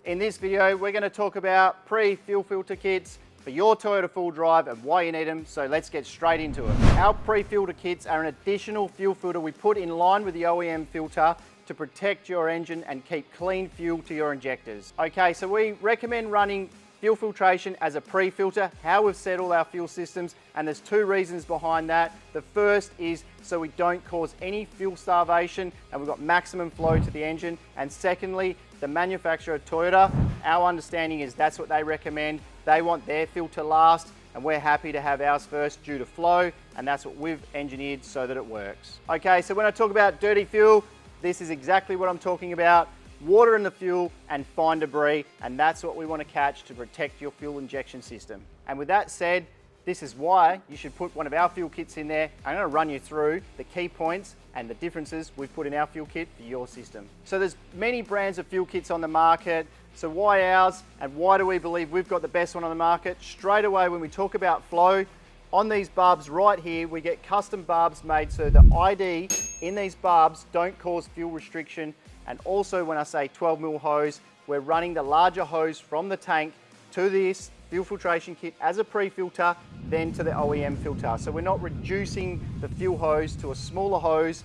In this video, we're going to talk about pre-fuel filter kits for your Toyota full drive and why you need them, so let's get straight into it. Our pre-filter kits are an additional fuel filter we put in line with the OEM filter to protect your engine and keep clean fuel to your injectors. Okay, so we recommend running fuel filtration as a pre-filter, how we've set all our fuel systems, and there's two reasons behind that. The first is so we don't cause any fuel starvation and we've got maximum flow to the engine. And secondly, the manufacturer Toyota, our understanding is that's what they recommend. They want their filter last, and we're happy to have ours first due to flow, and that's what we've engineered so that it works. Okay, so when I talk about dirty fuel, this is exactly what I'm talking about. Water in the fuel and fine debris, and that's what we want to catch to protect your fuel injection system. And with that said, this is why you should put one of our fuel kits in there. I'm going to run you through the key points and the differences we've put in our fuel kit for your system. So there's many brands of fuel kits on the market. So why ours, and why do we believe we've got the best one on the market? Straight away, when we talk about flow, on these bulbs right here, we get custom bulbs made so the ID in these bulbs don't cause fuel restriction. And also when I say 12mm hose, we're running the larger hose from the tank to this fuel filtration kit as a pre-filter, then to the OEM filter. So we're not reducing the fuel hose to a smaller hose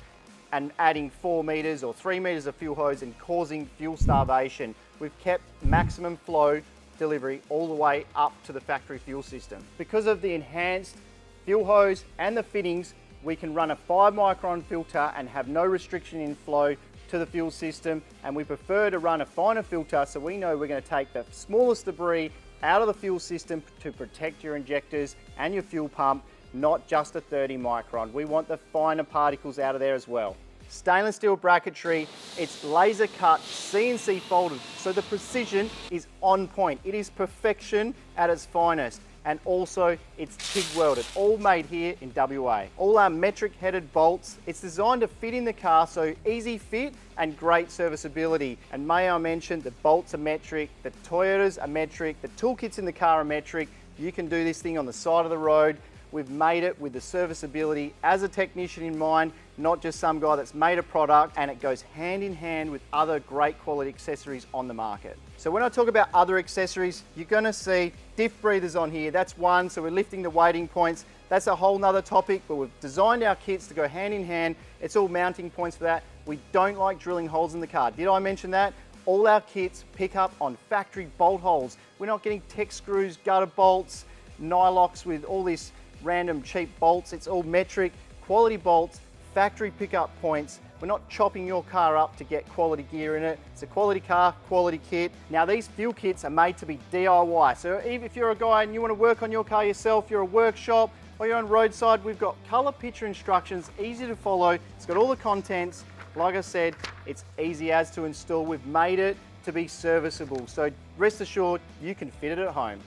and adding 4 meters or 3 meters of fuel hose and causing fuel starvation. We've kept maximum flow delivery all the way up to the factory fuel system. Because of the enhanced fuel hose and the fittings, we can run a 5 micron filter and have no restriction in flow to the fuel system, and we prefer to run a finer filter so we know we're going to take the smallest debris out of the fuel system to protect your injectors and your fuel pump, not just a 30 micron. We want the finer particles out of there as well. Stainless steel bracketry, it's laser cut, CNC folded, so the precision is on point. It is perfection at its finest. And also it's TIG welded, all made here in WA. All our metric headed bolts, it's designed to fit in the car, so easy fit and great serviceability. And may I mention, the bolts are metric, the Toyotas are metric, the toolkits in the car are metric. You can do this thing on the side of the road. We've made it with the serviceability as a technician in mind, not just some guy that's made a product, and it goes hand in hand with other great quality accessories on the market. So when I talk about other accessories, you're gonna see diff breathers on here. That's one, so we're lifting the weighting points. That's a whole nother topic, but we've designed our kits to go hand in hand. It's all mounting points for that. We don't like drilling holes in the car. Did I mention that? All our kits pick up on factory bolt holes. We're not getting tech screws, gutter bolts, nylox with all this random cheap bolts. It's all metric, quality bolts, factory pickup points. We're not chopping your car up to get quality gear in it. It's a quality car, quality kit. Now these fuel kits are made to be DIY. So even if you're a guy and you want to work on your car yourself, you're a workshop or you're on roadside, we've got color picture instructions, easy to follow. It's got all the contents. Like I said, it's easy as to install. We've made it to be serviceable. So rest assured, you can fit it at home.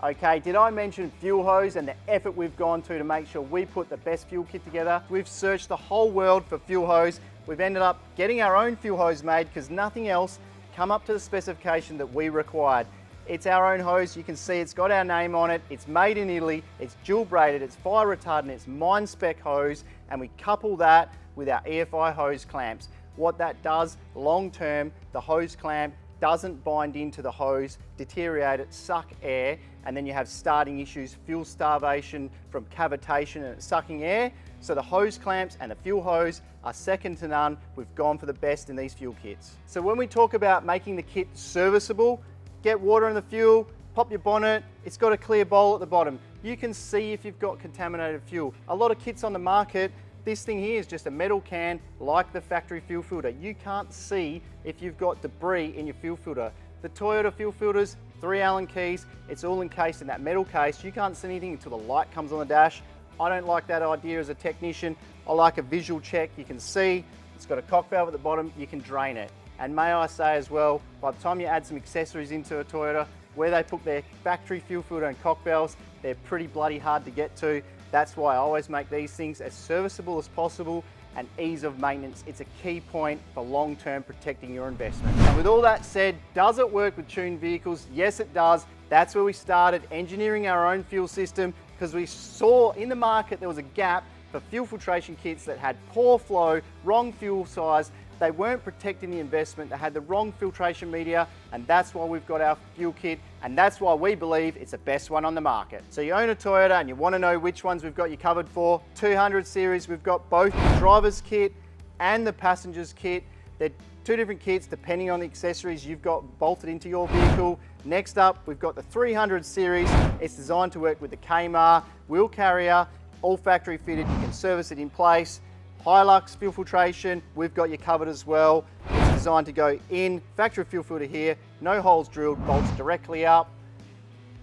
Okay, did I mention fuel hose and the effort we've gone to make sure we put the best fuel kit together? We've searched the whole world for fuel hose. We've ended up getting our own fuel hose made because nothing else come up to the specification that we required. It's our own hose. You can see it's got our name on it. It's made in Italy. It's dual braided. It's fire retardant. It's mine spec hose, and we couple that with our EFI hose clamps. What that does long term, the hose clamp doesn't bind into the hose, deteriorate it, suck air, and then you have starting issues, fuel starvation from cavitation and sucking air. So the hose clamps and the fuel hose are second to none. We've gone for the best in these fuel kits. So when we talk about making the kit serviceable, get water in the fuel, pop your bonnet, it's got a clear bowl at the bottom. You can see if you've got contaminated fuel. A lot of kits on the market, this thing here is just a metal can like the factory fuel filter. You can't see if you've got debris in your fuel filter. The Toyota fuel filters, 3 Allen keys, it's all encased in that metal case. You can't see anything until the light comes on the dash. I don't like that idea as a technician. I like a visual check. You can see it's got a cock valve at the bottom, you can drain it. And may I say as well, by the time you add some accessories into a Toyota, where they put their factory fuel filter and cock valves, they're pretty bloody hard to get to. That's why I always make these things as serviceable as possible, and ease of maintenance. It's a key point for long-term protecting your investment. And with all that said, does it work with tuned vehicles? Yes, it does. That's where we started engineering our own fuel system, because we saw in the market there was a gap for fuel filtration kits that had poor flow, wrong fuel size, they weren't protecting the investment, they had the wrong filtration media, and that's why we've got our fuel kit, and that's why we believe it's the best one on the market. So you own a Toyota and you want to know which ones we've got you covered for. 200 series, we've got both the driver's kit and the passenger's kit. They're two different kits depending on the accessories you've got bolted into your vehicle. Next up, we've got the 300 series. It's designed to work with the KMAR wheel carrier, all factory fitted, you can service it in place. Hilux fuel filtration, we've got you covered as well. It's designed to go in, factory fuel filter here, no holes drilled, bolts directly up.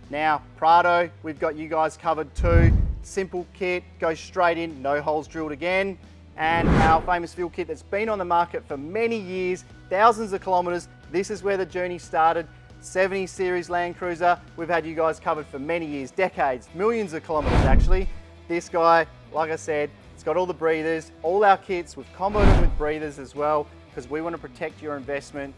Now, Prado, we've got you guys covered too. Simple kit, goes straight in, no holes drilled again. And our famous fuel kit that's been on the market for many years, thousands of kilometers. This is where the journey started. 70 series Land Cruiser, we've had you guys covered for many years, decades, millions of kilometers actually. This guy, like I said, it's got all the breathers, all our kits, we've comboed them with breathers as well, because we want to protect your investment.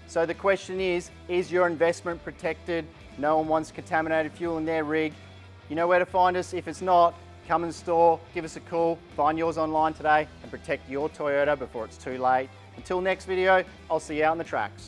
So the question is your investment protected? No one wants contaminated fuel in their rig. You know where to find us. If it's not, come in store, give us a call, find yours online today and protect your Toyota before it's too late. Until next video, I'll see you out on the tracks.